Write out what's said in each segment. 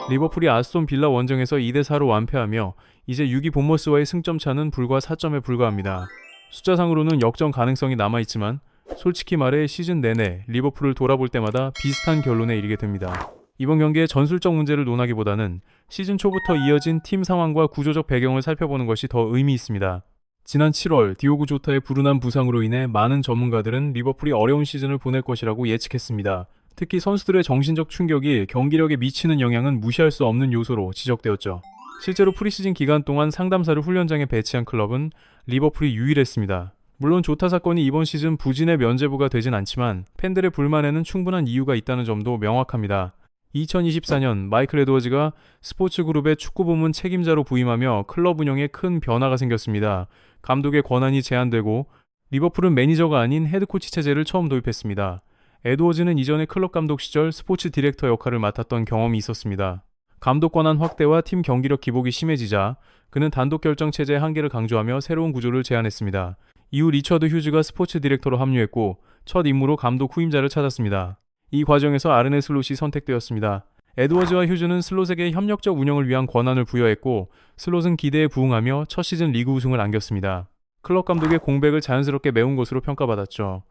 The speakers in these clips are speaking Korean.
리버풀이 아스톤 빌라 원정에서 2대4로 완패하며 이제 6위 본머스와의 승점 차는 불과 4점에 불과합니다. 숫자상으로는 역전 가능성이 남아있지만 솔직히 말해 시즌 내내 리버풀을 돌아볼 때마다 비슷한 결론에 이르게 됩니다. 이번 경기의 전술적 문제를 논하기보다는 시즌 초부터 이어진 팀 상황과 구조적 배경을 살펴보는 것이 더 의미 있습니다. 지난 7월 디오고 조타의 불운한 부상으로 인해 많은 전문가들은 리버풀이 어려운 시즌을 보낼 것이라고 예측했습니다. 특히 선수들의 정신적 충격이 경기력에 미치는 영향은 무시할 수 없는 요소로 지적되었죠. 실제로 프리시즌 기간 동안 상담사를 훈련장에 배치한 클럽은 리버풀이 유일했습니다. 물론 조타 사건이 이번 시즌 부진의 면죄부가 되진 않지만 팬들의 불만에는 충분한 이유가 있다는 점도 명확합니다. 2024년 마이클 에드워즈가 스포츠 그룹의 축구 부문 책임자로 부임하며 클럽 운영에 큰 변화가 생겼습니다. 감독의 권한이 제한되고 리버풀은 매니저가 아닌 헤드코치 체제를 처음 도입했습니다. 에드워즈는 이전에 클럽 감독 시절 스포츠 디렉터 역할을 맡았던 경험이 있었습니다. 감독 권한 확대와 팀 경기력 기복이 심해지자 그는 단독 결정 체제의 한계를 강조하며 새로운 구조를 제안했습니다. 이후 리처드 휴즈가 스포츠 디렉터로 합류했고 첫 임무로 감독 후임자를 찾았습니다. 이 과정에서 아르네 슬롯이 선택되었습니다. 에드워즈와 휴즈는 슬롯에게 협력적 운영을 위한 권한을 부여했고 슬롯은 기대에 부응하며 첫 시즌 리그 우승을 안겼습니다. 클럽 감독의 공백을 자연스럽게 메운 것으로 평가받았죠.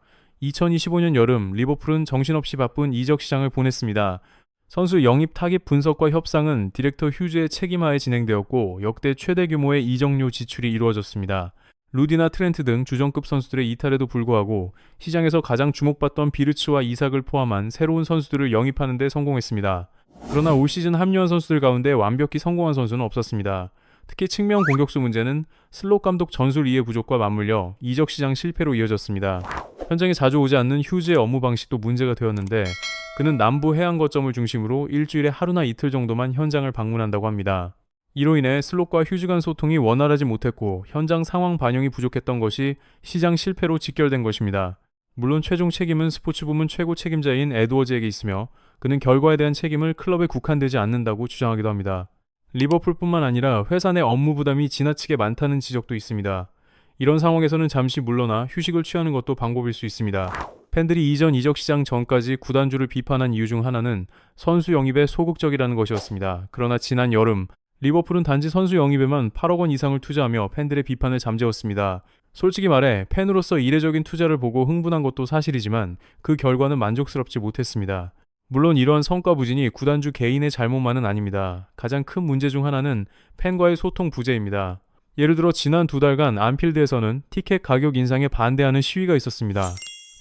2025년 여름 리버풀은 정신없이 바쁜 이적 시장을 보냈습니다. 선수 영입 타깃 분석과 협상은 디렉터 휴즈의 책임하에 진행되었고 역대 최대 규모의 이적료 지출이 이루어졌습니다. 루디나 트렌트 등 주전급 선수들의 이탈에도 불구하고 시장에서 가장 주목받던 비르츠와 이삭을 포함한 새로운 선수들을 영입하는 데 성공했습니다. 그러나 올 시즌 합류한 선수들 가운데 완벽히 성공한 선수는 없었습니다. 특히 측면 공격수 문제는 슬롯 감독 전술 이해 부족과 맞물려 이적 시장 실패로 이어졌습니다. 현장에 자주 오지 않는 휴즈의 업무 방식도 문제가 되었는데 그는 남부 해안 거점을 중심으로 일주일에 하루나 이틀 정도만 현장을 방문한다고 합니다. 이로 인해 슬롯과 휴즈 간 소통이 원활하지 못했고 현장 상황 반영이 부족했던 것이 시장 실패로 직결된 것입니다. 물론 최종 책임은 스포츠 부문 최고 책임자인 에드워즈에게 있으며 그는 결과에 대한 책임을 클럽에 국한되지 않는다고 주장하기도 합니다. 리버풀뿐만 아니라 회사 내 업무 부담이 지나치게 많다는 지적도 있습니다. 이런 상황에서는 잠시 물러나 휴식을 취하는 것도 방법일 수 있습니다. 팬들이 이전 이적 시장 전까지 구단주를 비판한 이유 중 하나는 선수 영입에 소극적이라는 것이었습니다. 그러나 지난 여름 리버풀은 단지 선수 영입에만 8억 원 이상을 투자하며 팬들의 비판을 잠재웠습니다. 솔직히 말해 팬으로서 이례적인 투자를 보고 흥분한 것도 사실이지만 그 결과는 만족스럽지 못했습니다. 물론 이러한 성과 부진이 구단주 개인의 잘못만은 아닙니다. 가장 큰 문제 중 하나는 팬과의 소통 부재입니다. 예를 들어 지난 2달간 안필드에서는 티켓 가격 인상에 반대하는 시위가 있었습니다.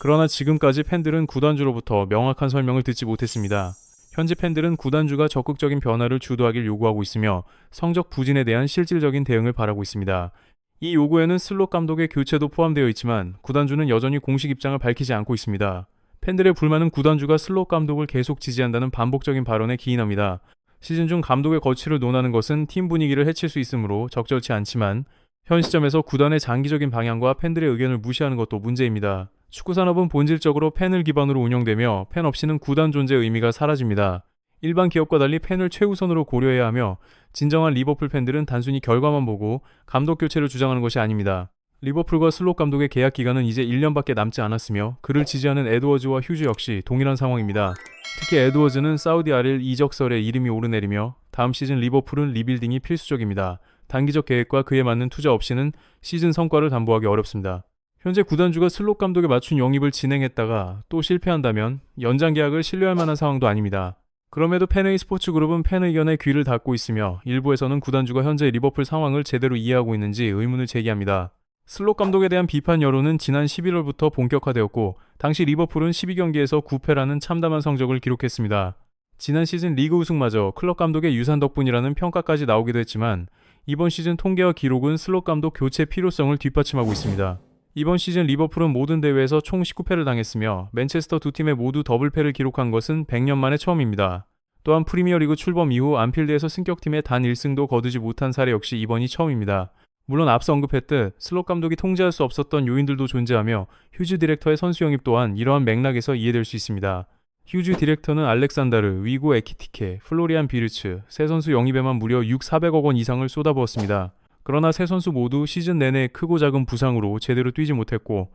그러나 지금까지 팬들은 구단주로부터 명확한 설명을 듣지 못했습니다. 현재 팬들은 구단주가 적극적인 변화를 주도하길 요구하고 있으며 성적 부진에 대한 실질적인 대응을 바라고 있습니다. 이 요구에는 슬롯 감독의 교체도 포함되어 있지만 구단주는 여전히 공식 입장을 밝히지 않고 있습니다. 팬들의 불만은 구단주가 슬롯 감독을 계속 지지한다는 반복적인 발언에 기인합니다. 시즌 중 감독의 거취를 논하는 것은 팀 분위기를 해칠 수 있으므로 적절치 않지만 현 시점에서 구단의 장기적인 방향과 팬들의 의견을 무시하는 것도 문제입니다. 축구산업은 본질적으로 팬을 기반으로 운영되며 팬 없이는 구단 존재의 의미가 사라집니다. 일반 기업과 달리 팬을 최우선으로 고려해야 하며 진정한 리버풀 팬들은 단순히 결과만 보고 감독 교체를 주장하는 것이 아닙니다. 리버풀과 슬롯 감독의 계약 기간은 이제 1년밖에 남지 않았으며 그를 지지하는 에드워즈와 휴즈 역시 동일한 상황입니다. 특히 에드워즈는 사우디 아랍 이적설에 이름이 오르내리며 다음 시즌 리버풀은 리빌딩이 필수적입니다. 단기적 계획과 그에 맞는 투자 없이는 시즌 성과를 담보하기 어렵습니다. 현재 구단주가 슬롯 감독에 맞춘 영입을 진행했다가 또 실패한다면 연장 계약을 신뢰할 만한 상황도 아닙니다. 그럼에도 팬의 스포츠 그룹은 팬 의견에 귀를 닫고 있으며 일부에서는 구단주가 현재 리버풀 상황을 제대로 이해하고 있는지 의문을 제기합니다. 슬롯 감독에 대한 비판 여론은 지난 11월부터 본격화되었고 당시 리버풀은 12경기에서 9패라는 참담한 성적을 기록했습니다. 지난 시즌 리그 우승마저 클럽 감독의 유산 덕분이라는 평가까지 나오기도 했지만 이번 시즌 통계와 기록은 슬롯 감독 교체 필요성을 뒷받침하고 있습니다. 이번 시즌 리버풀은 모든 대회에서 총 19패를 당했으며 맨체스터 두 팀의 모두 더블패를 기록한 것은 100년 만에 처음입니다. 또한 프리미어리그 출범 이후 안필드에서 승격팀의 단 1승도 거두지 못한 사례 역시 이번이 처음입니다. 물론 앞서 언급했듯 슬롯 감독이 통제할 수 없었던 요인들도 존재하며 휴즈 디렉터의 선수 영입 또한 이러한 맥락에서 이해될 수 있습니다. 휴즈 디렉터는 알렉산다르, 위고 에키티케, 플로리안 비르츠, 세 선수 영입에만 무려 400억 원 이상을 쏟아부었습니다. 그러나 세 선수 모두 시즌 내내 크고 작은 부상으로 제대로 뛰지 못했고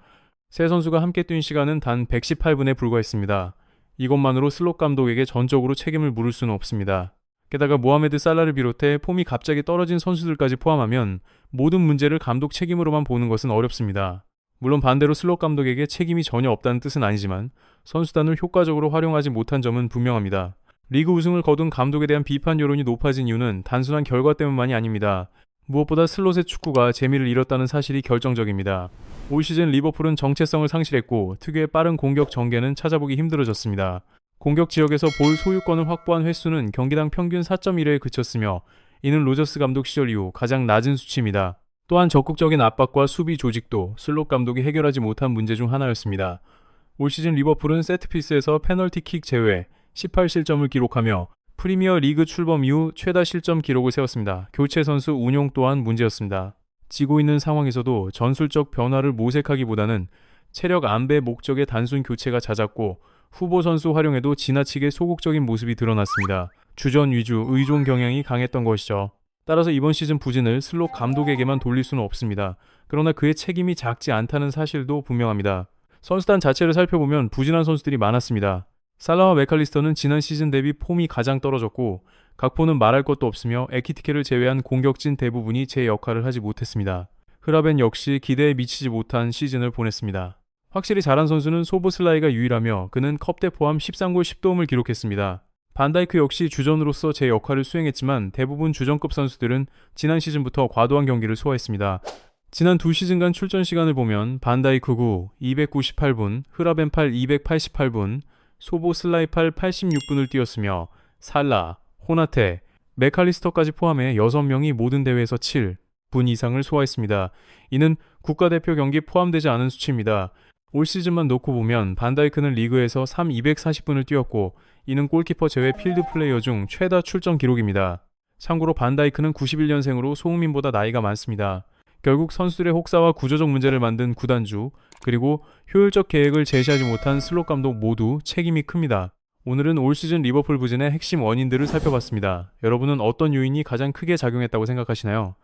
세 선수가 함께 뛴 시간은 단 118분에 불과했습니다. 이것만으로 슬롯 감독에게 전적으로 책임을 물을 수는 없습니다. 게다가 모하메드 살라를 비롯해 폼이 갑자기 떨어진 선수들까지 포함하면 모든 문제를 감독 책임으로만 보는 것은 어렵습니다. 물론 반대로 슬롯 감독에게 책임이 전혀 없다는 뜻은 아니지만 선수단을 효과적으로 활용하지 못한 점은 분명합니다. 리그 우승을 거둔 감독에 대한 비판 여론이 높아진 이유는 단순한 결과 때문만이 아닙니다. 무엇보다 슬롯의 축구가 재미를 잃었다는 사실이 결정적입니다. 올 시즌 리버풀은 정체성을 상실했고 특유의 빠른 공격 전개는 찾아보기 힘들어졌습니다. 공격 지역에서 볼 소유권을 확보한 횟수는 경기당 평균 4.1회에 그쳤으며 이는 로저스 감독 시절 이후 가장 낮은 수치입니다. 또한 적극적인 압박과 수비 조직도 슬롯 감독이 해결하지 못한 문제 중 하나였습니다. 올 시즌 리버풀은 세트피스에서 페널티킥 제외 18실점을 기록하며 프리미어 리그 출범 이후 최다 실점 기록을 세웠습니다. 교체 선수 운용 또한 문제였습니다. 지고 있는 상황에서도 전술적 변화를 모색하기보다는 체력 안배 목적의 단순 교체가 잦았고 후보 선수 활용에도 지나치게 소극적인 모습이 드러났습니다. 주전 위주 의존 경향이 강했던 것이죠. 따라서 이번 시즌 부진을 슬롯 감독에게만 돌릴 수는 없습니다. 그러나 그의 책임이 작지 않다는 사실도 분명합니다. 선수단 자체를 살펴보면 부진한 선수들이 많았습니다. 살라와 맥칼리스터는 지난 시즌 대비 폼이 가장 떨어졌고 각포는 말할 것도 없으며 에키티케를 제외한 공격진 대부분이 제 역할을 하지 못했습니다. 흐라벤 역시 기대에 미치지 못한 시즌을 보냈습니다. 확실히 잘한 선수는 소보슬라이가 유일하며 그는 컵대 포함 13골 10도움을 기록했습니다. 반다이크 역시 주전으로서 제 역할을 수행했지만 대부분 주전급 선수들은 지난 시즌부터 과도한 경기를 소화했습니다. 지난 두 시즌간 출전 시간을 보면 반다이크 9, 298분, 흐라벤 8, 288분, 소보슬라이 8, 86분을 뛰었으며 살라, 호나테, 맥칼리스터까지 포함해 6명이 모든 대회에서 7분 이상을 소화했습니다. 이는 국가대표 경기 포함되지 않은 수치입니다. 올 시즌만 놓고 보면 반다이크는 리그에서 240분을 뛰었고 이는 골키퍼 제외 필드 플레이어 중 최다 출전 기록입니다. 참고로 반다이크는 91년생으로 소흥민보다 나이가 많습니다. 결국 선수들의 혹사와 구조적 문제를 만든 구단주 그리고 효율적 계획을 제시하지 못한 슬롯 감독 모두 책임이 큽니다. 오늘은 올 시즌 리버풀 부진의 핵심 원인들을 살펴봤습니다. 여러분은 어떤 요인이 가장 크게 작용했다고 생각하시나요?